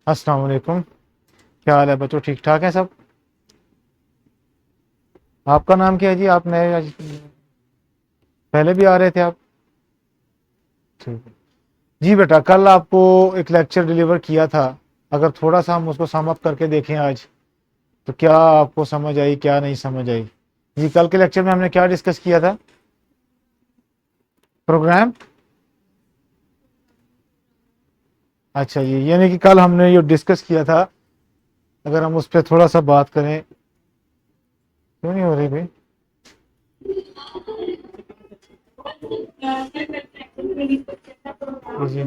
अस्सलाम वालेकुम। क्या हाल है बच्चों, ठीक ठाक है सब? आपका नाम क्या है जी? आप नए पहले भी आ रहे थे आप? ठीक है जी। बेटा, कल आपको एक लेक्चर डिलीवर किया था। अगर थोड़ा सा हम उसको सम अप करके देखें आज, तो क्या आपको समझ आई, क्या नहीं समझ आई? जी, कल के लेक्चर में हमने क्या डिस्कस किया था? प्रोग्राम। अच्छा जी, यानी कि कल हमने जो डिस्कस किया था, अगर हम उस पर थोड़ा सा बात करें। क्यों नहीं हो रही भाई? जी।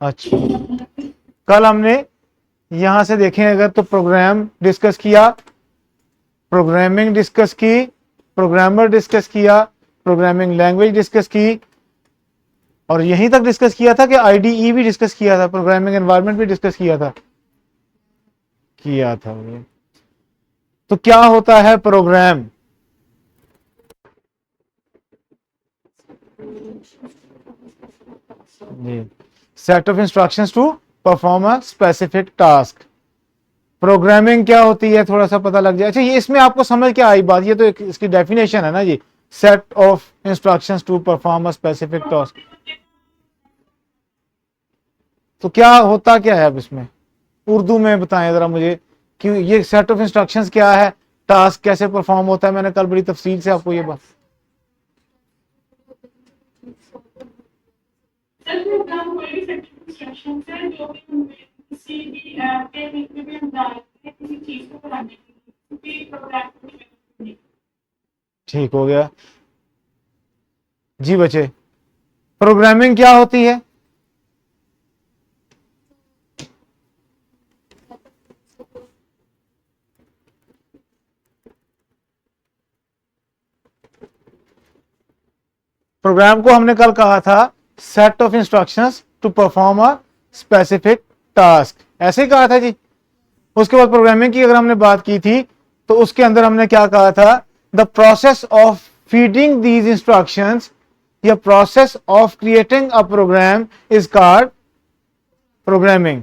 अच्छा, कल हमने यहां से देखें अगर तो प्रोग्राम डिस्कस किया, प्रोग्रामिंग डिस्कस की, प्रोग्रामर डिस्कस किया, प्रोग्रामिंग लैंग्वेज डिस्कस की, और यहीं तक डिस्कस किया था कि आईडीई भी डिस्कस किया था, प्रोग्रामिंग एनवायरनमेंट भी डिस्कस किया था ये। तो क्या होता है प्रोग्राम? जी, set of instructions to perform a specific task. Programming क्या होती है थोड़ा सा पता लग जाए। अच्छा, ये इसमें आपको समझ क्या आई बात? ये तो इसकी डेफिनेशन है ना जी, set of instructions to perform a specific task. तो क्या होता क्या है अब इसमें? उर्दू में बताएं जरा मुझे कि ये सेट ऑफ इंस्ट्रक्शंस क्या है, टास्क कैसे परफॉर्म होता है। मैंने कल बड़ी तफसील से आपको ये बात। सर प्रोग्राम कोई भी सेट ऑफ इंस्ट्रक्शंस है जो भी हमें किसी भी ऐप के लिंक में भी हम डालते हैं किसी चीज को बनाने के लिए, क्योंकि प्रोग्राम को डेवलप करने। ठीक हो गया जी बच्चे। प्रोग्रामिंग क्या होती है? प्रोग्राम को हमने कल कहा था set of instructions to perform a specific task, ऐसे ही कहा था जी। उसके बाद प्रोग्रामिंग की अगर हमने बात की थी, तो उसके अंदर हमने क्या कहा था? The process of feeding these instructions या process of creating a program is called programming.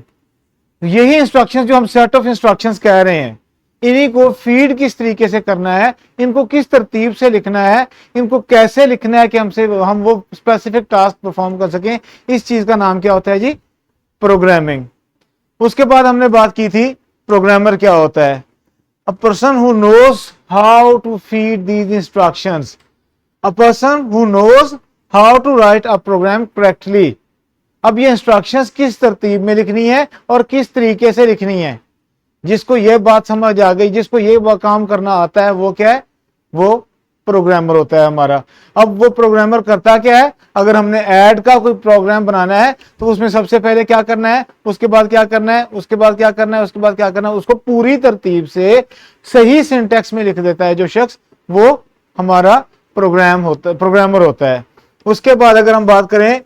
यही इंस्ट्रक्शंस जो हम सेट ऑफ इंस्ट्रक्शंस कह रहे हैं, इन्हीं को फीड किस तरीके से करना है, इनको किस तरतीब से लिखना है, इनको कैसे लिखना है कि हम वो स्पेसिफिक टास्क परफॉर्म कर सकें, इस चीज का नाम क्या होता है जी? प्रोग्रामिंग। उसके बाद हमने बात की थी प्रोग्रामर क्या होता है। A person who knows how to feed these instructions, a person who knows how to write a program correctly. अब ये इंस्ट्रक्शंस किस तरतीब में लिखनी है और किस तरीके से लिखनी है, जिसको ये बात समझ आ गई, जिसको ये काम करना आता है, वो क्या है? वो प्रोग्रामर होता है हमारा। अब वो प्रोग्रामर करता क्या है? अगर हमने ऐड का कोई प्रोग्राम बनाना है, तो उसमें सबसे पहले क्या करना है, उसके बाद क्या करना है, उसके बाद क्या करना है, उसके बाद क्या करना है, उसको पूरी तरतीब से सही सिंटेक्स में लिख देता है जो शख्स, वो हमारा प्रोग्रामर होता है। उसके बाद अगर हम बात करें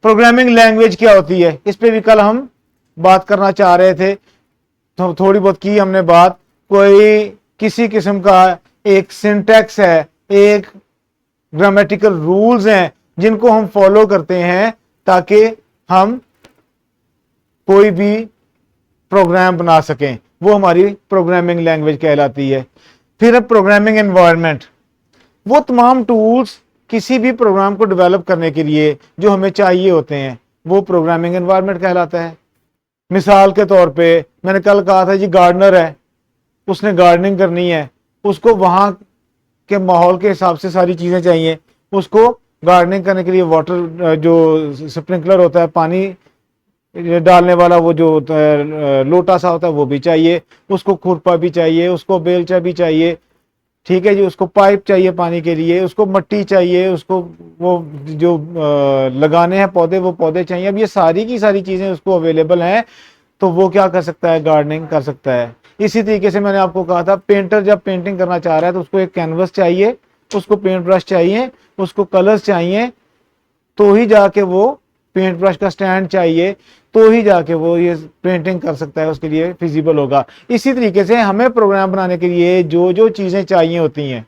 प्रोग्रामिंग लैंग्वेज क्या होती है, इस पे भी कल हम बात करना चाह रहे थे, तो थोड़ी बहुत की हमने बात। कोई किसी किस्म का एक सिंटैक्स है, एक ग्रामेटिकल रूल्स हैं जिनको हम फॉलो करते हैं ताकि हम कोई भी प्रोग्राम बना सकें, वो हमारी प्रोग्रामिंग लैंग्वेज कहलाती है। फिर प्रोग्रामिंग एनवायरनमेंट, वो तमाम टूल्स किसी भी प्रोग्राम को डेवलप करने के लिए जो हमें चाहिए होते हैं, वो प्रोग्रामिंग एनवायरनमेंट कहलाता है। मिसाल के तौर पे मैंने कल कहा था जी, गार्डनर है, उसने गार्डनिंग करनी है, उसको वहां के माहौल के हिसाब से सारी चीजें चाहिए। उसको गार्डनिंग करने के लिए वाटर जो स्प्रिंकलर होता है, पानी डालने वाला वो जो लोटा सा होता है, वो भी चाहिए। उसको खुरपा भी चाहिए, उसको बेलचा भी चाहिए, ठीक है जी। उसको पाइप चाहिए पानी के लिए, उसको मट्टी चाहिए, उसको वो जो लगाने हैं पौधे, वो पौधे चाहिए। अब ये सारी की सारी चीजें उसको अवेलेबल हैं, तो वो क्या कर सकता है? गार्डनिंग कर सकता है। इसी तरीके से मैंने आपको कहा था, पेंटर जब पेंटिंग करना चाह रहा है तो उसको एक कैनवस चाहिए, उसको पेंट ब्रश चाहिए, उसको कलर्स चाहिए, तो ही जाके वो पेंट ब्रश का स्टैंड चाहिए, तो ही जाके वो ये पेंटिंग कर सकता है, उसके लिए फिजिबल होगा। इसी तरीके से हमें प्रोग्राम बनाने के लिए जो जो चीजें चाहिए होती हैं,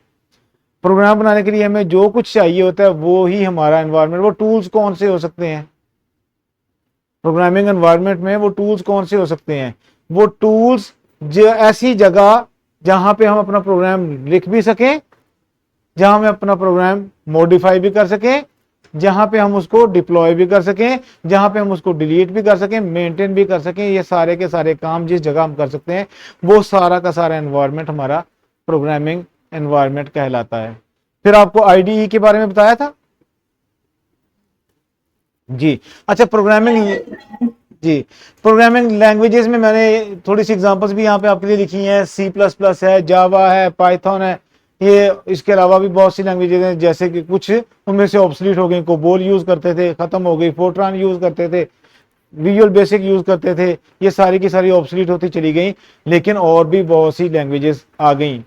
प्रोग्राम बनाने के लिए हमें जो कुछ चाहिए होता है वो ही हमारा एनवायरनमेंट। वो टूल्स कौन से हो सकते हैं प्रोग्रामिंग एनवायरनमेंट में? वो टूल्स कौन से हो सकते हैं? वो टूल्स जो ऐसी जगह जहां पे हम अपना प्रोग्राम लिख भी सकें, जहां हम अपना प्रोग्राम मॉडिफाई भी कर सकें, जहां पे हम उसको डिप्लॉय भी कर सकें, जहां पे हम उसको डिलीट भी कर सकें, मेंटेन भी कर सकें, ये सारे के सारे काम जिस जगह हम कर सकते हैं वो सारा का सारा एनवायरनमेंट हमारा प्रोग्रामिंग एनवायरनमेंट कहलाता है। फिर आपको आईडीई के बारे में बताया था जी। अच्छा, जी प्रोग्रामिंग लैंग्वेजेस में मैंने थोड़ी सी एग्जांपल्स भी यहाँ पे आपके लिए लिखी हैं। सी प्लस प्लस है, जावा है, पाइथन है, ये इसके अलावा भी बहुत सी लैंग्वेजेस हैं, जैसे कि कुछ उनमें से ऑब्सलीट हो गई। कोबोल यूज करते थे, खत्म हो गई। फोर्ट्रान यूज करते थे, विजुअल बेसिक यूज करते थे, ये सारी की सारी ऑब्सलीट होती चली गई। लेकिन और भी बहुत सी लैंग्वेजेस आ गई,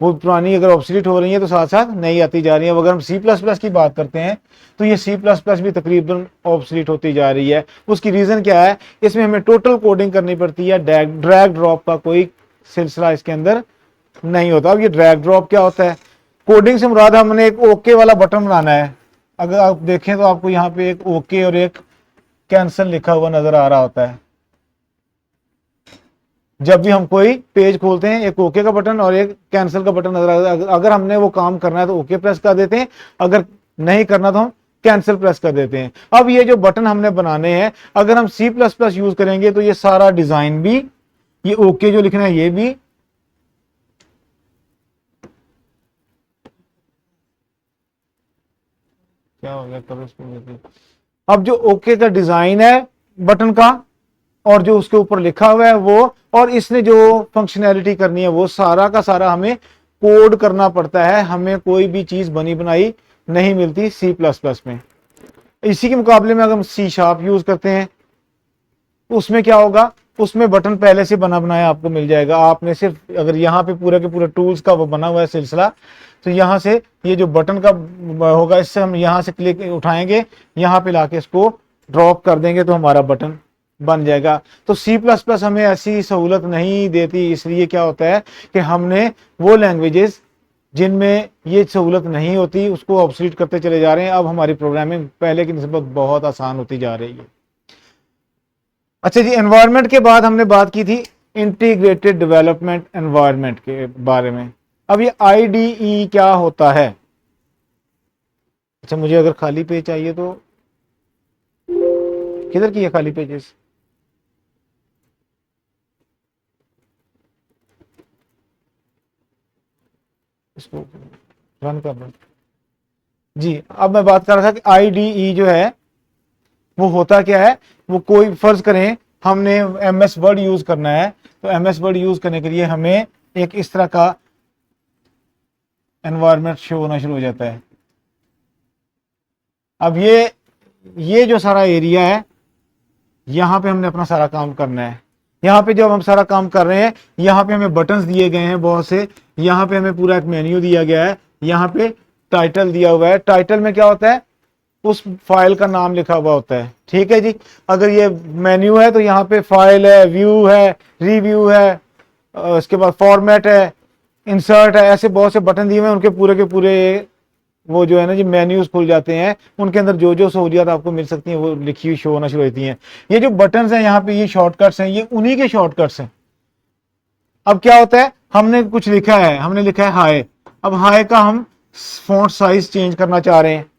वो पुरानी अगर ऑब्सलीट हो रही है तो साथ साथ नई आती जा रही है। अगर हम सी प्लस प्लस की बात करते हैं तो ये सी प्लस प्लस भी तकरीबन ऑब्सलीट होती जा रही है। उसकी रीजन क्या है? इसमें हमें टोटल कोडिंग करनी पड़ती है, ड्रैग ड्रॉप का कोई सिलसिला इसके अंदर नहीं होता। अब ये ड्रैग ड्रॉप क्या होता है? कोडिंग से मुराद हमने एक ओके वाला बटन बनाना है। अगर आप देखें तो आपको यहाँ पे एक ओके और एक कैंसिल लिखा हुआ नजर आ रहा होता है। जब भी हम कोई पेज खोलते हैं, एक ओके का बटन और एक कैंसिल का बटन नजर आता है। अगर हमने वो काम करना है तो ओके प्रेस कर देते हैं, अगर नहीं करना तो हम कैंसिल प्रेस कर देते हैं। अब ये जो बटन हमने बनाने हैं, अगर हम सी प्लस प्लस यूज करेंगे तो ये सारा डिजाइन भी, ये ओके जो लिखना है ये भी, क्या हो गया करो इसको। अब जो ओके का डिजाइन है बटन का और जो उसके ऊपर लिखा हुआ है वो, और इसने जो फंक्शनैलिटी करनी है वो सारा का सारा हमें कोड करना पड़ता है। हमें कोई भी चीज बनी बनाई नहीं मिलती सी प्लस प्लस में। इसी के मुकाबले में अगर हम सी शार्प यूज करते हैं तो उसमें क्या होगा? उसमें बटन पहले से बना बनाया आपको मिल जाएगा। आपने सिर्फ अगर यहाँ पे पूरे के पूरे टूल्स का वो बना हुआ है सिलसिला, तो यहाँ से ये जो बटन का होगा इससे हम यहाँ से क्लिक उठाएंगे, यहाँ पे लाके इसको ड्रॉप कर देंगे तो हमारा बटन बन जाएगा। तो सी प्लस प्लस हमें ऐसी सहूलत नहीं देती। इसलिए क्या होता है कि हमने वो लैंग्वेजेस जिनमें ये सहूलत नहीं होती उसको ऑब्सोलीट करते चले जा रहे हैं। अब हमारी प्रोग्रामिंग पहले की निस्बत बहुत आसान होती जा रही है। अच्छा जी, एनवायरनमेंट के बाद हमने बात की थी इंटीग्रेटेड डेवलपमेंट एनवायरनमेंट के बारे में। अब ये आईडीई क्या होता है? अच्छा, मुझे अगर खाली पेज चाहिए तो किधर की है खाली पेजेस? इसको रन कर लो जी। अब मैं बात कर रहा था कि आईडीई जो है वो होता क्या है। वो कोई फर्ज करें हमने एमएस वर्ड यूज करना है, तो एमएस वर्ड यूज करने के लिए हमें एक इस तरह का एनवायरनमेंट शो होना शुरू हो जाता है। अब ये जो सारा एरिया है, यहां पे हमने अपना सारा काम करना है। यहाँ पे जब हम सारा काम कर रहे हैं, यहाँ पे हमें बटन्स दिए गए हैं बहुत से, यहाँ पे हमें पूरा एक मेन्यू दिया गया है, यहाँ पे टाइटल दिया हुआ है। टाइटल में क्या होता है? उस फाइल का नाम लिखा हुआ होता है। ठीक है जी। अगर ये मेन्यू है तो यहाँ पे फाइल है, व्यू है, रिव्यू है, उसके बाद फॉर्मेट है, इंसर्ट है, ऐसे बहुत से बटन दिए हुए हैं। उनके पूरे के पूरे वो जो है ना जी मेन्यूज खुल जाते हैं। उनके अंदर जो जो सहूलियत आपको मिल सकती है वो लिखी हुई शो होना शुरू होती हैं। ये जो बटन्स हैं यहाँ पे, ये शॉर्टकट्स हैं, ये उन्हीं के शॉर्टकट्स हैं। अब क्या होता है? हमने कुछ लिखा है, हमने लिखा है हाय। अब हाय का हम फॉन्ट साइज चेंज करना चाह रहे हैं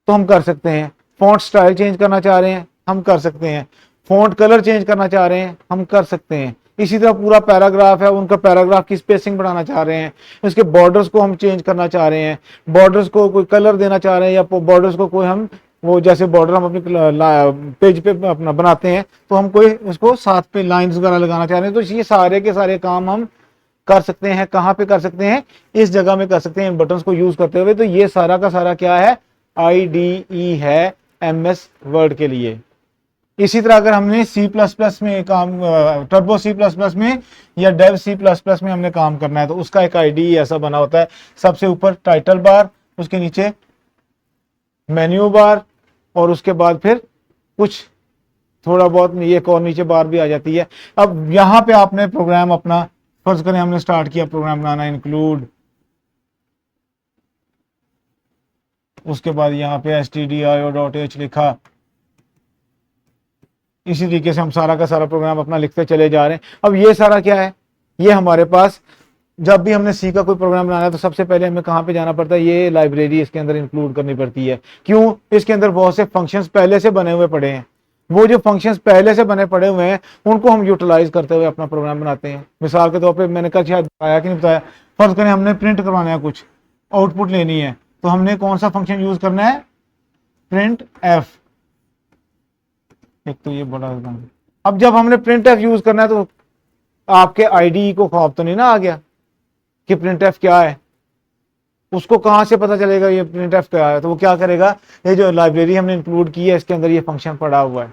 तो हम कर सकते हैं। फॉन्ट स्टाइल चेंज करना चाह रहे हैं हम कर सकते हैं। फॉन्ट कलर चेंज करना चाह रहे हैं हम कर सकते हैं। इसी तरह पूरा पैराग्राफ है, उनका पैराग्राफ की स्पेसिंग बढ़ाना चाह रहे हैं, उसके बॉर्डर्स को हम चेंज करना चाह रहे हैं, बॉर्डर्स को कोई कलर देना चाह रहे हैं, या बॉर्डर्स को कोई हम वो जैसे बॉर्डर हम अपनी पेज पे अपना बनाते हैं तो हम कोई उसको साथ पे लाइंस वगैरह लगाना चाह रहे हैं, तो ये सारे के सारे काम हम कर सकते हैं। कहाँ पे कर सकते हैं? इस जगह में कर सकते हैं, इन बटन्स को यूज करते हुए। तो ये सारा का सारा क्या है? आईडीई है एमएस वर्ड के लिए। इसी तरह अगर हमने सी प्लस प्लस में काम, टर्बो सी प्लस प्लस में या डेव सी प्लस प्लस में हमने काम करना है तो उसका एक आईडीई ऐसा बना होता है। सबसे ऊपर टाइटल बार, उसके नीचे मेन्यू बार, और उसके बाद फिर कुछ थोड़ा बहुत एक और नीचे बार भी आ जाती है। अब यहां पे आपने प्रोग्राम अपना फर्ज करें हमने स्टार्ट किया प्रोग्राम बनाना, इंक्लूड उसके बाद यहाँ पे stdio.h लिखा। इसी तरीके से हम सारा का सारा प्रोग्राम अपना लिखते चले जा रहे हैं। अब ये सारा क्या है, ये हमारे पास जब भी हमने सी का कोई प्रोग्राम बनाना है तो सबसे पहले हमें कहाँ पे जाना पड़ता है, ये लाइब्रेरी इसके अंदर इंक्लूड करनी पड़ती है। क्यों? इसके अंदर बहुत से फंक्शंस पहले से बने हुए पड़े हैं। वो जो फंक्शंस पहले से बने पड़े हुए हैं उनको हम यूटिलाइज करते हुए अपना प्रोग्राम बनाते हैं। मिसाल के तौर पे मैंने कहा शायद बताया कि नहीं बताया, फर्ज करें हमने प्रिंट करवाना है, कुछ आउटपुट लेनी है, तो हमने कौन सा फंक्शन यूज करना है, प्रिंट एफ। एक तो ये बड़ा, अब जब हमने प्रिंट एफ यूज करना है तो आपके आईडी को खौफ तो नहीं ना आ गया कि प्रिंट एफ क्या है, उसको कहां से पता चलेगा ये प्रिंट एफ क्या है? तो वो क्या करेगा, ये जो लाइब्रेरी हमने इंक्लूड की है इसके अंदर ये फंक्शन पड़ा हुआ है।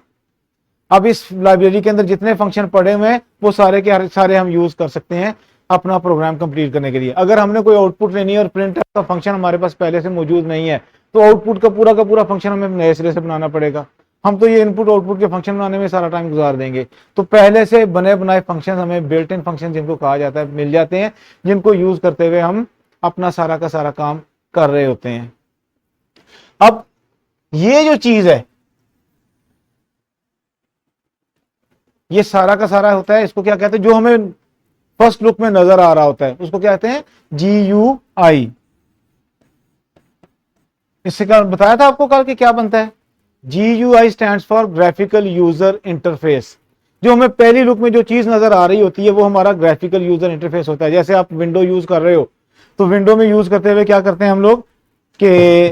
अब इस लाइब्रेरी के अंदर जितने फंक्शन पड़े हुए हैं वो सारे के सारे हम यूज कर सकते हैं अपना प्रोग्राम कंप्लीट करने के लिए। अगर हमने कोई आउटपुट लेनी है और प्रिंट एफ का फंक्शन हमारे पास पहले से मौजूद नहीं है तो आउटपुट का पूरा फंक्शन हमें नए सिरे से बनाना पड़ेगा। हम तो ये इनपुट आउटपुट के फंक्शन बनाने में सारा टाइम गुजार देंगे। तो पहले से बने बनाए फंक्शन हमें बिल्ट इन फंक्शन जिनको कहा जाता है मिल जाते हैं, जिनको यूज करते हुए हम अपना सारा का सारा काम कर रहे होते हैं। अब ये जो चीज है, ये सारा का सारा होता है, इसको क्या कहते हैं, जो हमें फर्स्ट लुक में नजर आ रहा होता है उसको क्या कहते हैं, GUI। इससे क्या बताया था आपको कल कि क्या बनता है, GUI stands for graphical user interface. जो हमें पहली लुक में जो चीज नजर आ रही होती है वो हमारा ग्राफिकल यूजर इंटरफेस होता है। जैसे आप विंडो यूज कर रहे हो तो विंडो में यूज करते हुए क्या करते हैं हम लोग के,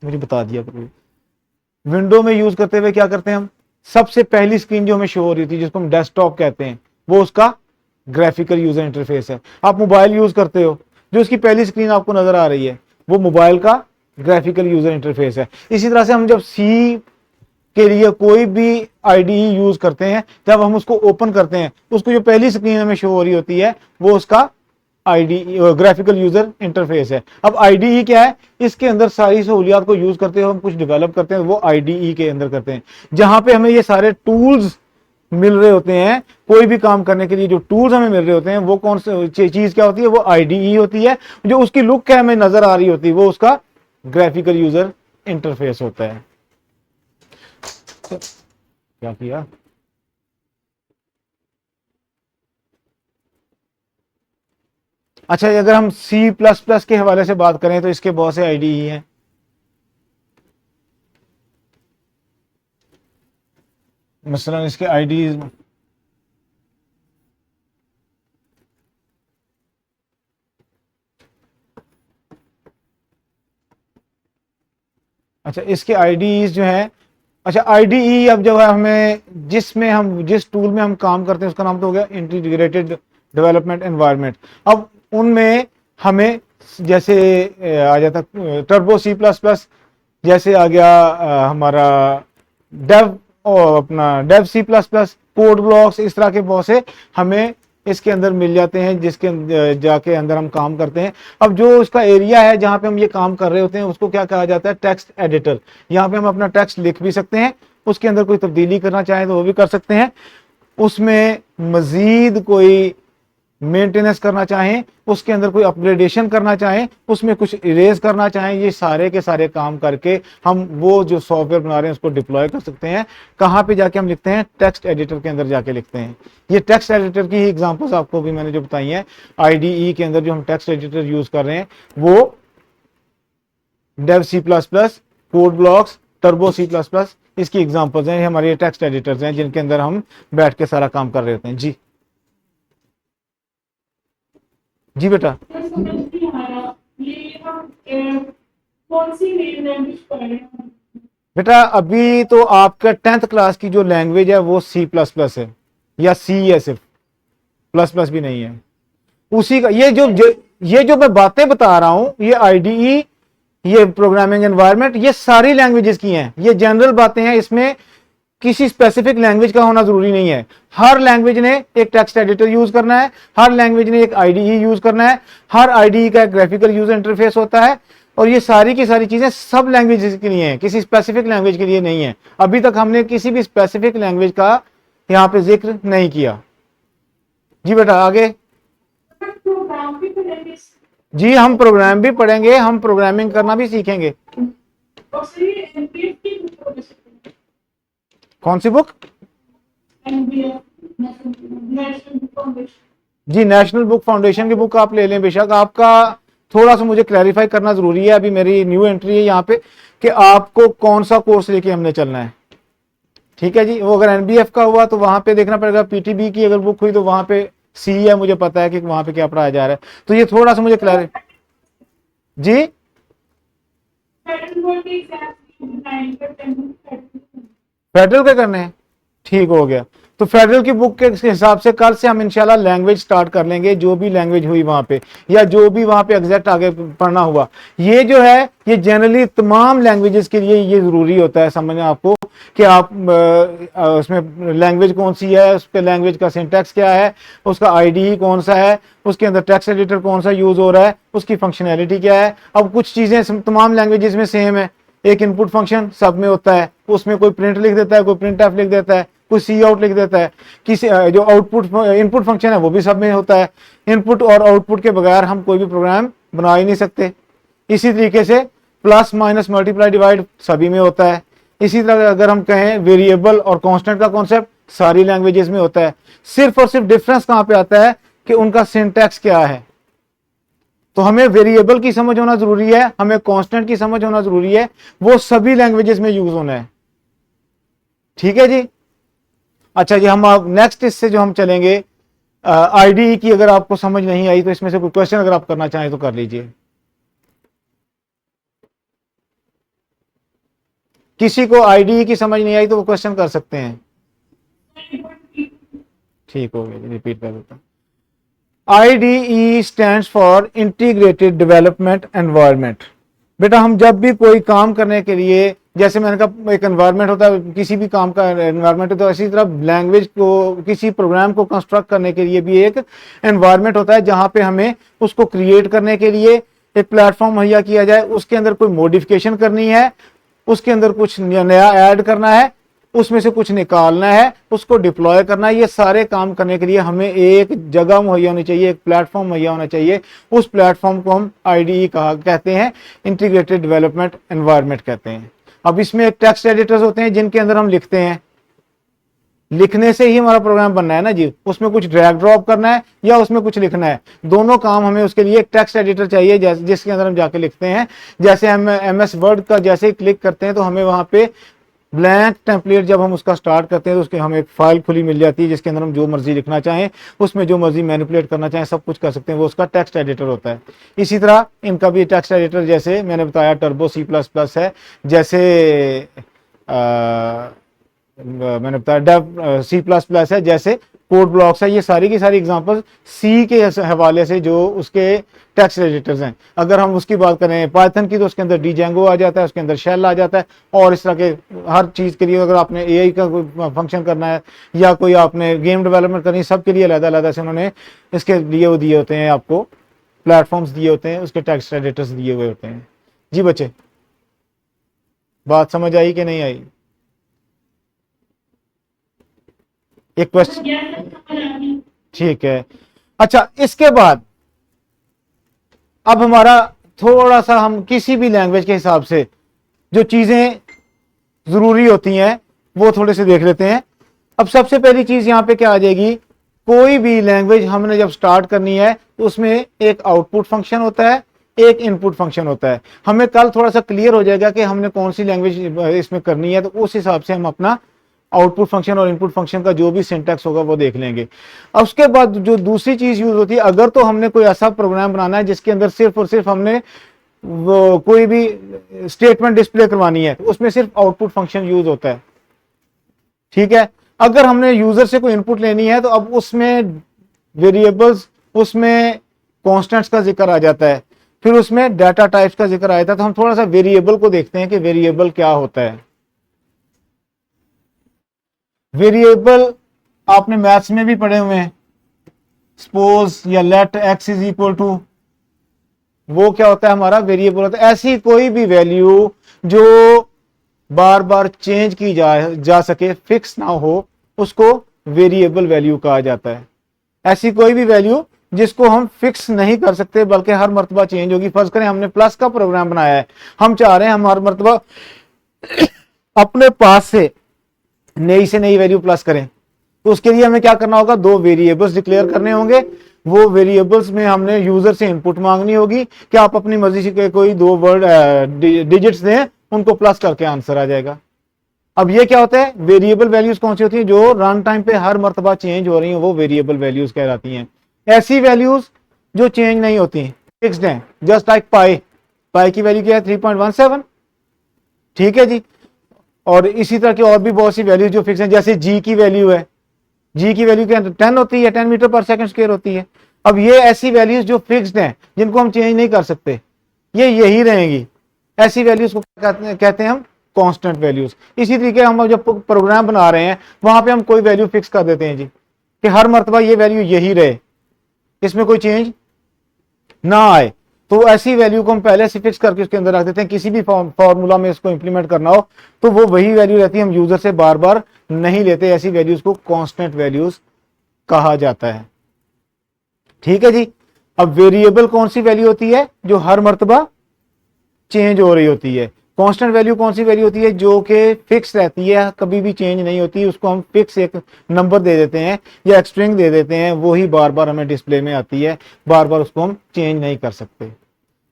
मुझे बता दिया, विंडो में यूज करते हुए क्या करते हैं हम, सबसे पहली स्क्रीन जो हमें शो हो रही थी जिसको हम डेस्कटॉप कहते हैं वो उसका ग्राफिकल यूजर इंटरफेस है। आप मोबाइल यूज करते हो, जो उसकी पहली स्क्रीन आपको नजर आ रही है वो मोबाइल का ग्राफिकल यूजर इंटरफेस है। इसी तरह से हम जब सी के लिए कोई भी आईडीई यूज करते हैं, जब हम उसको ओपन करते हैं उसको जो पहली स्क्रीन हमें शो हो रही होती है वो उसका आईडी ग्राफिकल यूजर इंटरफेस है। अब आईडीई क्या है, इसके अंदर सारी सहूलियात को यूज करते हुए हम कुछ डेवलप करते हैं, वो आईडीई के अंदर करते हैं, जहां पे हमें ये सारे टूल्स मिल रहे होते हैं। कोई भी काम करने के लिए जो टूल्स हमें मिल रहे होते हैं वो कौन सी चीज क्या होती है, वो आईडीई होती है। जो उसकी लुक है हमें नजर आ रही होती है वो उसका ग्राफिकल यूजर इंटरफेस होता है। तो क्या किया, अच्छा अगर हम C++ के हवाले से बात करें तो इसके बहुत से आईडीई हैं। मसलन इसके आईडी, अच्छा इसके आईडीज जो है, अच्छा आईडीई अब जो है हमें जिस टूल में हम काम करते हैं उसका नाम तो हो गया इंटीग्रेटेड डेवलपमेंट एनवायरनमेंट। अब उनमें हमें जैसे आ जाता टर्बो C++, जैसे आ गया हमारा डेव और अपना डेव C++, कोड ब्लॉक्स, इस तरह के बहुत से हमें इसके अंदर मिल जाते हैं जिसके जाके अंदर हम काम करते हैं। अब जो इसका एरिया है जहां पे हम ये काम कर रहे होते हैं उसको क्या कहा जाता है, टेक्स्ट एडिटर। यहाँ पे हम अपना टेक्स्ट लिख भी सकते हैं, उसके अंदर कोई तब्दीली करना चाहें तो वो भी कर सकते हैं, उसमें मजीद कोई मेंटेनेंस करना चाहें, उसके अंदर कोई अपग्रेडेशन करना चाहें, उसमें कुछ इरेज करना चाहें, ये सारे के सारे काम करके हम वो जो सॉफ्टवेयर बना रहे हैं उसको डिप्लॉय कर सकते हैं। कहाँ पे जाके हम लिखते हैं, टेक्स्ट एडिटर के अंदर जाके लिखते हैं। ये टेक्स्ट एडिटर की ही एग्जांपल्स आपको भी मैंने जो बताई हैं, आईडीई के अंदर जो हम टेक्स्ट एडिटर यूज कर रहे हैं वो Dev C++, Code Blocks, Turbo C++, इसकी एग्जांपल्स हैं। हमारे टेक्स्ट एडिटर्स हैं जिनके अंदर हम बैठ के सारा काम कर रहे होते हैं। जी जी बेटा, तो समझ नहीं आ रहा, ये हम कौन सी लैंग्वेज पढ़ रहे हैं? बेटा अभी तो आपका 10th क्लास की जो लैंग्वेज है वो C++ है, या C है, सिर्फ प्लस प्लस भी नहीं है उसी का। ये जो मैं बातें बता रहा हूं, ये आईडीई, ये प्रोग्रामिंग एनवायरनमेंट, ये सारी लैंग्वेजेस की हैं, ये जनरल बातें हैं, इसमें किसी स्पेसिफिक लैंग्वेज का होना जरूरी नहीं है। हर लैंग्वेज ने एक टेक्स्ट एडिटर यूज करना है, हर लैंग्वेज ने एक आईडीई यूज करना है, हर आईडीई का एक ग्राफिकल यूजर इंटरफेस होता है, और ये सारी की सारी चीजें सब लैंग्वेजेस के लिए हैं, किसी स्पेसिफिक लैंग्वेज के लिए नहीं है। अभी तक हमने किसी भी स्पेसिफिक लैंग्वेज का यहाँ पे जिक्र नहीं किया। जी बेटा आगे। प्रोग्राम भी तो लैंग्वेज जी हम प्रोग्राम भी पढ़ेंगे, हम प्रोग्रामिंग करना भी सीखेंगे। और सर ये एनपीएफ की बुक हो सकती है, कौन सी book? NPF national book foundation. जी नेशनल बुक फाउंडेशन की बुक आप ले लें बेशक। आपका थोड़ा सा मुझे क्लैरिफाई करना जरूरी है, अभी मेरी न्यू एंट्री है यहाँ पे, कि आपको कौन सा कोर्स लेके हमने चलना है। ठीक है जी, वो अगर एनबीएफ का हुआ तो वहां पे देखना पड़ेगा, पीटीबी की अगर बुक हुई तो वहां पे सी है, मुझे पता है कि वहां पे क्या पढ़ाया जा रहा है। तो ये थोड़ा सा मुझे क्लैरिफाई। जी फेडरल बोर्ड के एग्जाम 9 पर 10 फेडरल के करने हैं, ठीक हो गया। तो फेडरल की बुक के हिसाब से कल से हम इंशाल्लाह लैंग्वेज स्टार्ट कर लेंगे, जो भी लैंग्वेज हुई वहां पे, या जो भी वहां पे एग्जैक्ट आगे पढ़ना हुआ। ये जो है ये जनरली तमाम लैंग्वेजेस के लिए ये जरूरी होता है समझना आपको, कि आप उसमें लैंग्वेज कौन सी है, उस पर लैंग्वेज का सिंटैक्स क्या है, उसका आईडी कौन सा है, उसके अंदर टेक्स्ट एडिटर कौन सा यूज हो रहा है, उसकी फंक्शनैलिटी क्या है। अब कुछ चीजें तमाम लैंग्वेजेस में सेम है, एक इनपुट फंक्शन सब में होता है, उसमें कोई प्रिंट लिख देता है, कोई प्रिंट एफ लिख देता है, कोई सी आउट लिख देता है, किसी जो आउटपुट इनपुट फंक्शन है वो भी सब में होता है। इनपुट और आउटपुट के बगैर हम कोई भी प्रोग्राम बना ही नहीं सकते। इसी तरीके से प्लस माइनस मल्टीप्लाई डिवाइड सभी में होता है। इसी तरह अगर हम कहें वेरिएबल और कांस्टेंट का कॉन्सेप्ट सारी लैंग्वेजेस में होता है। सिर्फ और सिर्फ डिफरेंस कहां पे आता है कि उनका सिंटैक्स क्या है। तो हमें वेरिएबल की समझ होना जरूरी है, हमें कांस्टेंट की समझ होना जरूरी है, वो सभी लैंग्वेजेस में यूज होना है। ठीक है जी। अच्छा जी, हम अब नेक्स्ट इससे जो हम चलेंगे आईडी की, अगर आपको समझ नहीं आई तो इसमें से कोई क्वेश्चन अगर आप करना चाहें तो कर लीजिए। किसी को आईडी की समझ नहीं आई तो वो क्वेश्चन कर सकते हैं। ठीक हो गया, रिपीट कर देता हूं। IDE stands for integrated development environment. बेटा हम जब भी कोई काम करने के लिए, जैसे मैंने कहा एक एनवायरनमेंट होता है, किसी भी काम का एनवायरनमेंट होता है, इसी तरह लैंग्वेज को, किसी प्रोग्राम को कंस्ट्रक्ट करने के लिए भी एक एनवायरनमेंट होता है, जहां पे हमें उसको क्रिएट करने के लिए एक प्लेटफॉर्म मुहैया किया जाए, उसके अंदर कोई मॉडिफिकेशन करनी है, उसके अंदर कुछ नया ऐड करना है, उसमें से कुछ निकालना है, उसको डिप्लॉय करना है। ये सारे काम करने के लिए हमें एक जगह मुहैया होनी चाहिए, एक प्लेटफॉर्म मुहैया होना चाहिए। उस प्लेटफॉर्म को हम आईडीई कहते हैं, इंटीग्रेटेड डेवलपमेंट एनवायरनमेंट कहते हैं। अब इसमें एक टेक्स्ट एडिटर्स होते हैं जिनके अंदर हम लिखते हैं, लिखने से ही हमारा प्रोग्राम बनना है ना जी, उसमें कुछ ड्रैग ड्रॉप करना है या उसमें कुछ लिखना है, दोनों काम हमें उसके लिए एक टेक्स्ट एडिटर चाहिए, जिसके अंदर हम जाके लिखते हैं। जैसे हम MS वर्ड का जैसे ही क्लिक करते हैं तो हमें वहां पे ब्लैंक टेम्पलेट, जब हम उसका स्टार्ट करते हैं तो उसके हमें एक फाइल खुली मिल जाती है, जिसके अंदर हम जो मर्जी लिखना चाहें, उसमें जो मर्जी मैनिपुलेट करना चाहें सब कुछ कर सकते हैं, वो उसका टेक्स्ट एडिटर होता है। इसी तरह इनका भी टेक्स्ट एडिटर, जैसे मैंने बताया टर्बो C++ है, जैसे मैंने बताया डेव C++ है, जैसे कोड ब्लॉक्स है। ये सारी की सारी एग्जांपल सी के हवाले से जो उसके टेक्स्ट एडिटर्स हैं। अगर हम उसकी बात करें पाइथन की, तो उसके अंदर डीजेंगो आ जाता है, उसके अंदर शेल आ जाता है, और इस तरह के हर चीज़ के लिए अगर आपने AI का कोई फंक्शन करना है या कोई आपने गेम डेवलपमेंट करनी है, सबके लिए अलग-अलग से उन्होंने इसके लिए वो दिए होते हैं, आपको प्लेटफॉर्म्स दिए होते हैं, उसके टेक्स्ट एडिटर्स दिए हुए होते हैं। जी बच्चे, बात समझ आई कि नहीं आई? एक क्वेश्चन, ठीक है। अच्छा, इसके बाद अब हमारा थोड़ा सा, हम किसी भी लैंग्वेज के हिसाब से जो चीजें जरूरी होती हैं वो थोड़े से देख लेते हैं। अब सबसे पहली चीज यहां पे क्या आ जाएगी, कोई भी लैंग्वेज हमने जब स्टार्ट करनी है तो उसमें एक आउटपुट फंक्शन होता है, एक इनपुट फंक्शन होता है। हमें कल थोड़ा सा क्लियर हो जाएगा कि हमने कौन सी लैंग्वेज इसमें करनी है, तो उस हिसाब से हम अपना आउटपुट फंक्शन और इनपुट फंक्शन का जो भी सिंटैक्स होगा वो देख लेंगे। अब उसके बाद जो दूसरी चीज यूज होती है, अगर तो हमने कोई ऐसा प्रोग्राम बनाना है जिसके अंदर सिर्फ और सिर्फ हमने वो कोई भी स्टेटमेंट डिस्प्ले करवानी है, तो उसमें सिर्फ आउटपुट फंक्शन यूज होता है। ठीक है। अगर हमने यूजर से कोई इनपुट लेनी है तो अब उसमें वेरिएबल्स, उसमें कॉन्स्टेंट्स का जिक्र आ जाता है, फिर उसमें डाटा टाइप्स का जिक्र आ जाता है। तो हम थोड़ा सा वेरिएबल को देखते हैं कि वेरिएबल क्या होता है। वेरिएबल आपने मैथ्स में भी पढ़े हुए हैं, सपोज या let x is equal to, वो क्या होता है, हमारा वेरिएबल होता है। ऐसी कोई भी वैल्यू जो बार बार चेंज की जा सके, फिक्स ना हो, उसको वेरिएबल वैल्यू कहा जाता है। ऐसी कोई भी वैल्यू जिसको हम फिक्स नहीं कर सकते बल्कि हर मर्तबा चेंज होगी। फर्ज करें हमने प्लस का प्रोग्राम बनाया है, हम चाह रहे हैं हम हर मर्तबा अपने पास से नई वैल्यू प्लस करें, तो उसके लिए हमें क्या करना होगा, दो वेरिएबल्स डिक्लेयर करने होंगे। वो वेरिएबल्स में हमने यूजर से इनपुट मांगनी होगी कि आप अपनी मर्जी से कोई दो वर्ड डिजिट्स दें, उनको प्लस करके आंसर आ जाएगा। अब ये क्या होता है, वेरिएबल वैल्यूज कौन सी होती है, जो रन टाइम पे हर मर्तबा चेंज हो रही हैं, वो वेरिएबल वैल्यूज कहलाती हैं। ऐसी वैल्यूज जो चेंज नहीं होती, फिक्स्ड हैं, जस्ट लाइक पाई, पाई की वैल्यू क्या है 3.17, ठीक है जी। और इसी तरह की और भी बहुत सी वैल्यूज जो फिक्स हैं, जैसे जी की वैल्यू है, जी की वैल्यू क्या 10 होती है, 10 मीटर पर सेकंड स्क्वायर होती है। अब ये ऐसी वैल्यूज जो फिक्स्ड हैं, जिनको हम चेंज नहीं कर सकते, ये यही रहेंगी। ऐसी वैल्यूज को कहते हैं हम कांस्टेंट वैल्यूज। इसी तरीके हम जब प्रोग्राम बना रहे हैं, वहां पे हम कोई वैल्यू फिक्स कर देते हैं जी, कि हर मर्तबा ये वैल्यू यही रहे, इसमें कोई चेंज ना आए। तो ऐसी वैल्यू को हम पहले से फिक्स करके उसके अंदर रख देते हैं। किसी भी फॉर्मूला में इसको इंप्लीमेंट करना हो तो वो वही वैल्यू रहती है, हम यूजर से बार बार नहीं लेते। ऐसी वैल्यूज को कांस्टेंट वैल्यूज कहा जाता है, ठीक है जी। अब वेरिएबल कौन सी वैल्यू होती है, जो हर मर्तबा चेंज हो रही होती है। कांस्टेंट वैल्यू कौन सी वैल्यू होती है, जो कि फिक्स रहती है, कभी भी चेंज नहीं होती। उसको हम फिक्स एक नंबर दे देते हैं या एक स्ट्रिंग दे देते हैं, वो ही बार बार हमें डिस्प्ले में आती है, बार बार उसको हम चेंज नहीं कर सकते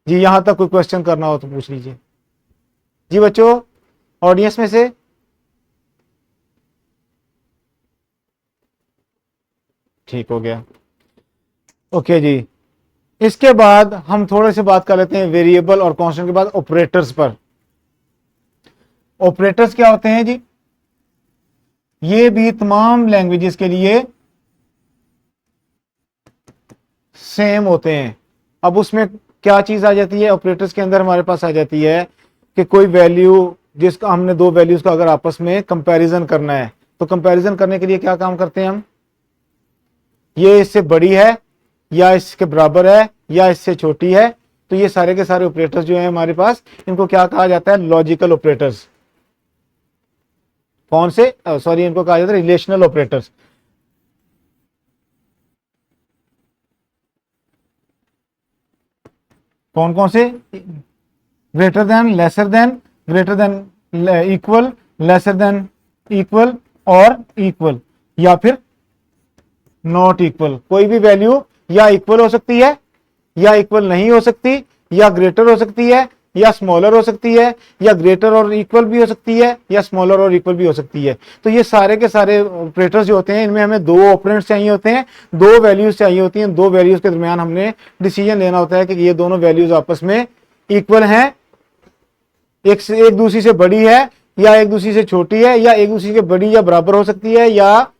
जी। यहां तक कोई क्वेश्चन करना हो तो पूछ लीजिए जी बच्चों, ऑडियंस में से। ठीक हो गया, ओके जी। इसके बाद हम थोड़े से बात कर लेते हैं वेरिएबल और कांस्टेंट के बाद ऑपरेटर्स पर। ऑपरेटर्स क्या होते हैं जी, ये भी तमाम लैंग्वेजेस के लिए सेम होते हैं। अब उसमें क्या चीज आ जाती है, ऑपरेटर्स के अंदर हमारे पास आ जाती है कि कोई वैल्यू, जिसका हमने दो वैल्यूज का अगर आपस में कंपैरिजन करना है, तो कंपैरिजन करने के लिए क्या काम करते हैं हम, ये इससे बड़ी है या इसके बराबर है या इससे छोटी है, तो ये सारे के सारे ऑपरेटर्स जो हैं हमारे पास, इनको क्या कहा जाता है, लॉजिकल ऑपरेटर्स। कौन से, सॉरी, इनको कहा जाता है रिलेशनल ऑपरेटर्स। कौन कौन से, greater than, lesser than, greater than equal, lesser than equal और इक्वल, या फिर नॉट इक्वल। कोई भी वैल्यू या इक्वल हो सकती है या इक्वल नहीं हो सकती, या ग्रेटर हो सकती है या स्मॉलर हो सकती है, या ग्रेटर और इक्वल भी हो सकती है या स्मॉलर और इक्वल भी हो सकती है। तो ये सारे के सारे ऑपरेटर्स जो होते हैं, इनमें हमें दो ऑपरेंड्स चाहिए होते हैं, दो वैल्यूज चाहिए होती हैं। दो वैल्यूज के दरमियान हमने डिसीजन लेना होता है कि ये दोनों वैल्यूज आपस में इक्वल हैं, एक दूसरी से बड़ी है या एक दूसरी से छोटी है, या एक दूसरी के बड़ी या बराबर हो सकती है, या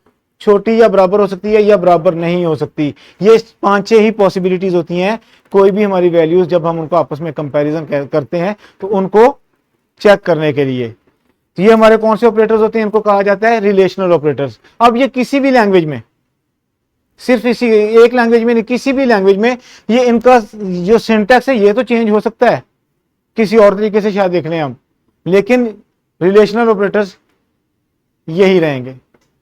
छोटी या बराबर हो सकती है, या बराबर नहीं हो सकती। ये 5-6 ही पॉसिबिलिटीज होती हैं। कोई भी हमारी वैल्यूज जब हम उनको आपस में कंपैरिजन करते हैं तो उनको चेक करने के लिए, तो ये हमारे कौन से ऑपरेटर्स होते हैं, इनको कहा जाता है रिलेशनल ऑपरेटर्स। अब ये किसी भी लैंग्वेज में, सिर्फ इसी एक लैंग्वेज में नहीं, किसी भी लैंग्वेज में ये इनका जो सिंटैक्स है ये तो चेंज हो सकता है, किसी और तरीके से शायद देख लें हम, लेकिन रिलेशनल ऑपरेटर्स यही रहेंगे,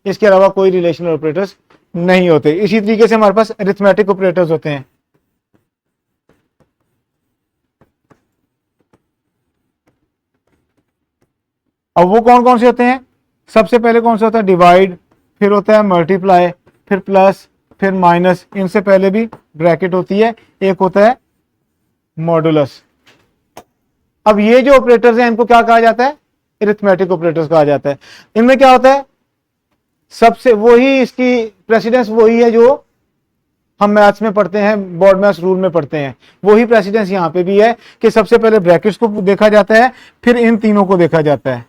इसके अलावा कोई रिलेशनल ऑपरेटर्स नहीं होते। इसी तरीके से हमारे पास अरिथमेटिक ऑपरेटर्स होते हैं। अब वो कौन कौन से होते हैं, सबसे पहले कौन सा होता है, डिवाइड, फिर होता है मल्टीप्लाई, फिर प्लस, फिर माइनस, इनसे पहले भी ब्रैकेट होती है, एक होता है मॉडुलस। अब ये जो ऑपरेटर्स हैं इनको क्या कहा जाता है, अरिथमेटिक ऑपरेटर्स कहा जाता है। इनमें क्या होता है, सबसे वही इसकी प्रेसिडेंस वही है जो हम मैथ्स में पढ़ते हैं, बोर्ड मैथ्स रूल में पढ़ते हैं, वही प्रेसिडेंस यहाँ पे भी है कि सबसे पहले ब्रैकेट्स को देखा जाता है, फिर इन तीनों को देखा जाता है,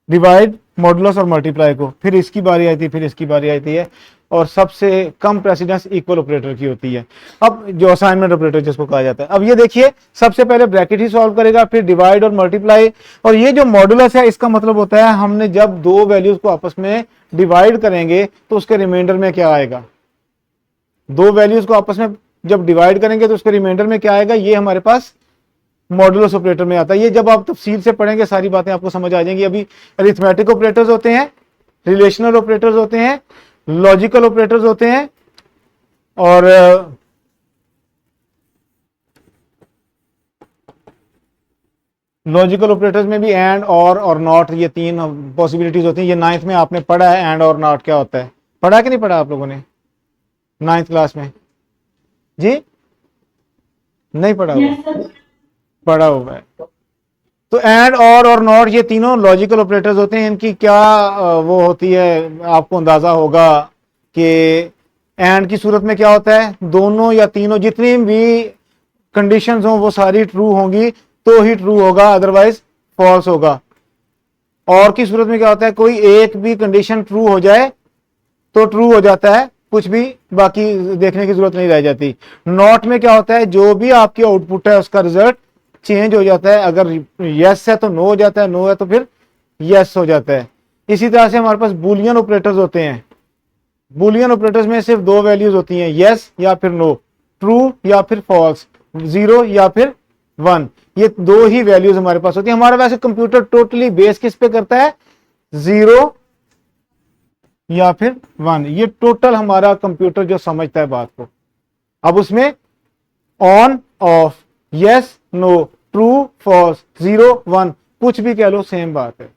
डिवाइड, मॉडुलस और मल्टीप्लाई को, फिर इसकी बारी आती है, फिर इसकी बारी आती है, और सबसे कम प्रेसिडेंस इक्वल ऑपरेटर की होती है। अब जो असाइनमेंट ऑपरेटर जिसको कहा जाता है, अब ये देखिए सबसे पहले ब्रैकेट ही सॉल्व करेगा, फिर डिवाइड और मल्टीप्लाई, और ये जो मॉडुलस है इसका मतलब होता है हमने जब दो वैल्यूज को आपस में डिवाइड करेंगे तो उसके रिमाइंडर में क्या आएगा, दो वैल्यूज को आपस में जब डिवाइड करेंगे तो उसके रिमाइंडर में क्या आएगा, ये हमारे पास मॉडुलस ऑपरेटर में आता है। ये जब आप तफसील से पढ़ेंगे सारी बातें आपको समझ आ जाएंगी। अभी अरिथमेटिक ऑपरेटर्स होते हैं, रिलेशनल ऑपरेटर्स होते हैं, लॉजिकल ऑपरेटर्स होते हैं, और लॉजिकल ऑपरेटर्स में भी एंड और नॉट, ये तीन पॉसिबिलिटीज होती हैं। ये 9th में आपने पढ़ा है एंड और नॉट क्या होता है, पढ़ा कि नहीं पढ़ा आप लोगों ने 9th क्लास में? जी नहीं पढ़ा हुआ? Yes, sir. पढ़ा हुआ है। तो एंड और नॉट ये तीनों लॉजिकल ऑपरेटर्स होते हैं। इनकी क्या वो होती है, आपको अंदाजा होगा कि एंड की सूरत में क्या होता है, दोनों या तीनों जितनी भी कंडीशंस हो वो सारी ट्रू होंगी तो ही ट्रू होगा, अदरवाइज फॉल्स होगा। और की सूरत में क्या होता है, कोई एक भी कंडीशन ट्रू हो जाए तो ट्रू हो जाता है, कुछ भी बाकी देखने की जरूरत नहीं रह जाती। नॉट में क्या होता है, जो भी आपकी आउटपुट है उसका रिजल्ट चेंज हो जाता है। अगर यस है तो नो हो जाता है, नो है तो फिर यस हो जाता है। इसी तरह से हमारे पास बुलियन ऑपरेटर्स होते हैं। बुलियन ऑपरेटर्स में सिर्फ दो वैल्यूज होती हैं, यस या फिर नो, ट्रू या फिर फॉल्स, 0 या फिर 1। ये दो ही वैल्यूज हमारे पास होती है। हमारा वैसे कंप्यूटर टोटली बेस किस पे करता है, 0 या फिर 1। ये टोटल हमारा कंप्यूटर जो समझता है बात को। अब उसमें on off, yes no, true false, 0 1 कुछ भी कह लो सेम बात है।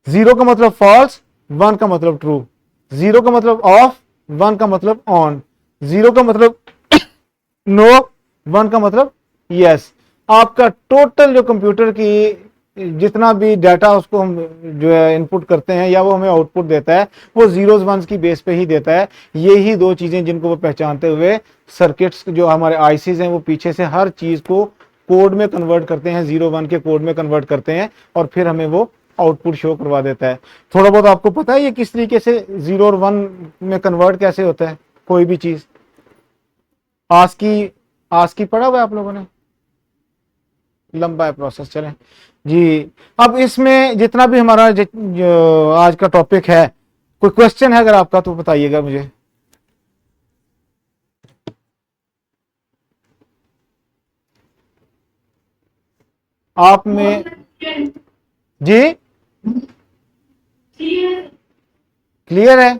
0 का मतलब फॉल्स, 1 का मतलब ट्रू, 0 का मतलब ऑफ, 1 का मतलब ऑन, 0 का मतलब नो, 1 का मतलब यस। आपका टोटल जो कंप्यूटर की जितना भी डाटा उसको हम जो है इनपुट करते हैं या वो हमें आउटपुट देता है, वो जीरोज वंस की बेस पे ही देता है। ये ही दो चीजें जिनको वो पहचानते हुए सर्किट्स जो हमारे आईसीज हैं वो पीछे से हर चीज को कोड में कन्वर्ट करते हैं, 0 1 के कोड में कन्वर्ट करते हैं और फिर हमें वो आउटपुट शो करवा देता है। थोड़ा बहुत आपको पता है ये किस तरीके से 0 और 1 में कन्वर्ट कैसे होता है कोई भी चीज? आस्की पढ़ा हुआ है आप लोगों ने? लंबा है प्रोसेस, चलें जी। अब इसमें जितना भी हमारा जो आज का टॉपिक है, कोई क्वेश्चन है अगर आपका तो बताइएगा मुझे। आप में जी क्लियर है?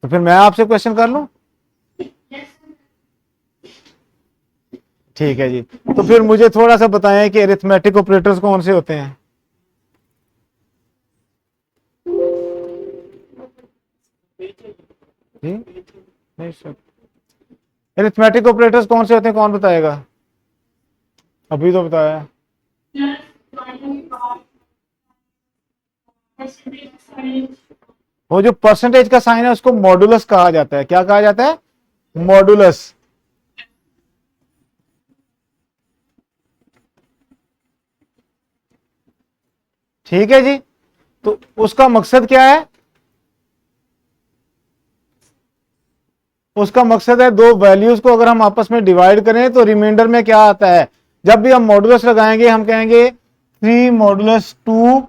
तो फिर मैं आपसे क्वेश्चन कर लूं? ठीक है जी। तो फिर मुझे थोड़ा सा बताएं कि अरिथमेटिक ऑपरेटर्स कौन से होते हैं? जी नहीं सर, अरिथमेटिक ऑपरेटर्स कौन से होते हैं, कौन बताएगा? अभी तो बताया। वो जो परसेंटेज का साइन है उसको मॉडुलस कहा जाता है। क्या कहा जाता है? मॉडुलस। ठीक है जी। तो उसका मकसद क्या है? उसका मकसद है दो वैल्यूज को अगर हम आपस में डिवाइड करें तो रिमाइंडर में क्या आता है। जब भी हम मॉडुलस लगाएंगे हम कहेंगे 3 मॉडुलस 2।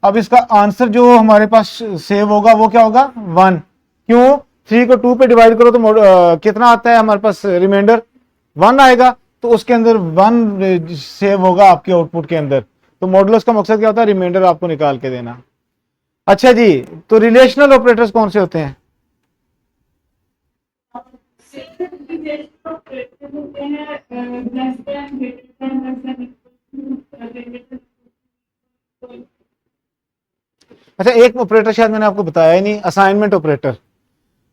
अब इसका आंसर जो हमारे पास सेव होगा वो क्या होगा? 1। क्यों? 3 को 2 पे डिवाइड करो तो कितना आता है हमारे पास रिमाइंडर? 1 आएगा। तो उसके अंदर 1 सेव होगा आपके आउटपुट के अंदर। तो मॉडुलस का मकसद क्या होता है? रिमाइंडर आपको निकाल के देना। अच्छा जी, तो रिलेशनल ऑपरेटर्स कौन से होते हैं? अच्छा, एक ऑपरेटर शायद मैंने आपको बताया ही नहीं, असाइनमेंट ऑपरेटर।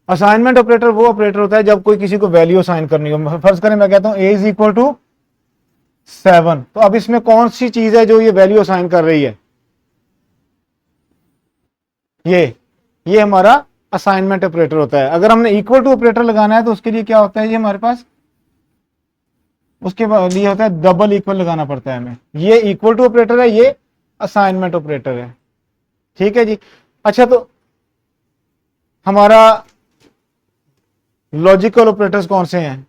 असाइनमेंट ऑपरेटर वो ऑपरेटर होता है जब कोई किसी को वैल्यू असाइन करनी हो। फर्ज करें मैं कहता हूं a इज इक्वल टू 7, तो अब इसमें कौन सी चीज है जो ये वैल्यू असाइन कर रही है? ये हमारा असाइनमेंट ऑपरेटर होता है। अगर हमने इक्वल टू ऑपरेटर लगाना है तो उसके लिए क्या होता है, ये हमारे पास उसके लिए होता है डबल इक्वल लगाना पड़ता है हमें। ये इक्वल टू ऑपरेटर है, ये असाइनमेंट ऑपरेटर है। ठीक है जी। अच्छा, तो हमारा लॉजिकल ऑपरेटर्स कौन से हैं?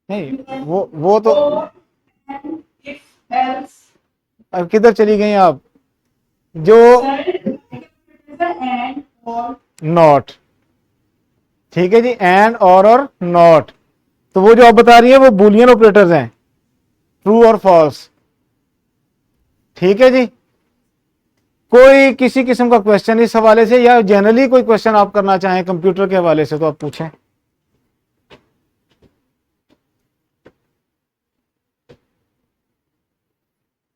नहीं वो तो अब किधर चली गई आप? जो नॉट, ठीक है जी, एंड और नॉट। तो वो जो आप बता रही है वो बुलियन ऑपरेटर्स हैं, ट्रू और फॉल्स। ठीक है जी। कोई किसी किस्म का क्वेश्चन इस हवाले से या जनरली कोई क्वेश्चन आप करना चाहें कंप्यूटर के हवाले से तो आप पूछें।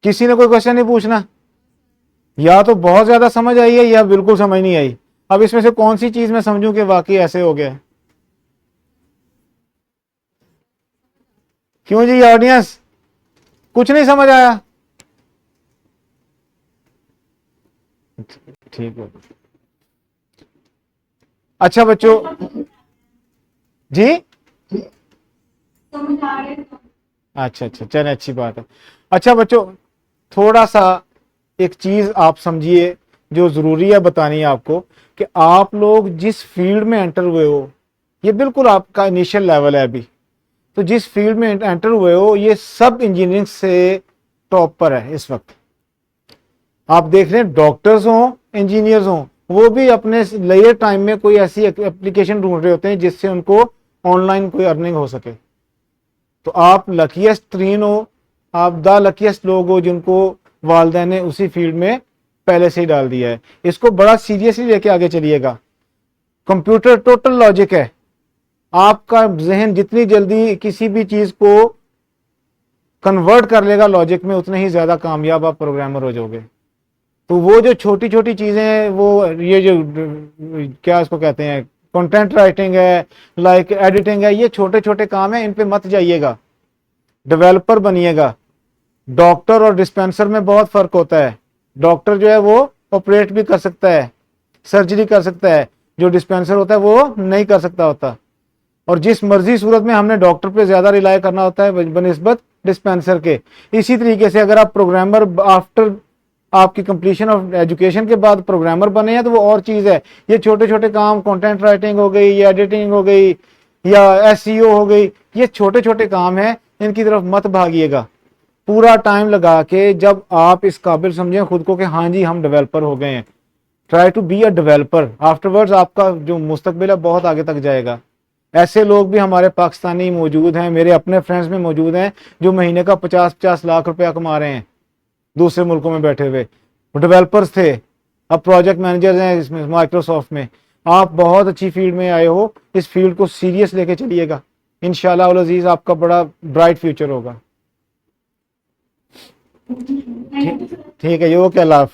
किसी ने कोई क्वेश्चन नहीं पूछना? या तो बहुत ज्यादा समझ आई है या बिल्कुल समझ नहीं आई। अब इसमें से कौन सी चीज मैं समझूं कि वाकई ऐसे हो गया? क्यों जी ऑडियंस, कुछ नहीं समझ आया? ठीक है। अच्छा बच्चों जी, समझ आ रहे हैं। अच्छा अच्छा, चले अच्छी बात है। अच्छा बच्चों, थोड़ा सा एक चीज आप समझिए जो जरूरी है बतानी है आपको, कि आप लोग जिस फील्ड में एंटर हुए हो, ये बिल्कुल आपका इनिशियल लेवल है अभी। तो जिस फील्ड में एंटर हुए हो, ये सब इंजीनियरिंग से टॉप पर है इस वक्त। आप देख रहे हैं डॉक्टर्स हों, इंजीनियर्स हों, वो भी अपने लेयर टाइम में कोई ऐसी एप्लीकेशन ढूंढ रहे होते हैं जिससे उनको ऑनलाइन कोई अर्निंग हो सके। तो आप लकीएस्ट तरीन हो, आप द लकीएस्ट लोग हो जिनको वालदैन ने उसी फील्ड में पहले से ही डाल दिया है। इसको बड़ा सीरियसली लेके आगे चलिएगा। कंप्यूटर टोटल लॉजिक है। आपका जहन जितनी जल्दी किसी भी चीज को कन्वर्ट कर लेगा लॉजिक में, उतने ही ज्यादा कामयाब आप प्रोग्रामर हो जाओगे। तो वो जो छोटी छोटी चीजें हैं, वो ये जो क्या इसको कहते हैं, कंटेंट राइटिंग है, लाइक एडिटिंग है, ये छोटे छोटे काम है, इन पे मत जाइएगा। डेवलपर बनिएगा। डॉक्टर और डिस्पेंसर में बहुत फर्क होता है। डॉक्टर जो है वो ऑपरेट भी कर सकता है, सर्जरी कर सकता है, जो डिस्पेंसर होता है वो नहीं कर सकता होता। और जिस मर्जी सूरत में हमने डॉक्टर पे ज्यादा रिलाय करना होता है बनिस्बत डिस्पेंसर के। इसी तरीके से अगर आप प्रोग्रामर आफ्टर आपकी कंप्लीशन ऑफ एजुकेशन के बाद प्रोग्रामर बने हैं तो वो और चीज है। ये छोटे छोटे काम, कंटेंट राइटिंग हो गई या एडिटिंग हो गई या एसईओ हो गई, ये छोटे छोटे काम है, इनकी तरफ मत भागिएगा। पूरा टाइम लगा के जब आप इस काबिल समझें खुद को कि हाँ जी हम डेवलपर हो गए हैं, try to be a developer. Afterwards आपका जो मुस्तकबिल है बहुत आगे तक जाएगा। ऐसे लोग भी हमारे पाकिस्तानी मौजूद हैं, मेरे अपने फ्रेंड्स में मौजूद हैं, जो महीने का 50-50 लाख रुपया कमा रहे हैं दूसरे मुल्कों में बैठे हुए। डेवलपर्स थे, अब प्रोजेक्ट मैनेजर्स हैं इसमें माइक्रोसॉफ्ट में। आप बहुत अच्छी फील्ड में आए हो, इस फील्ड को सीरियस लेके चलिएगा। इंशाल्लाह उल अजीज आपका बड़ा ब्राइट फ्यूचर होगा। ठीक है, ये वो क्या लाभ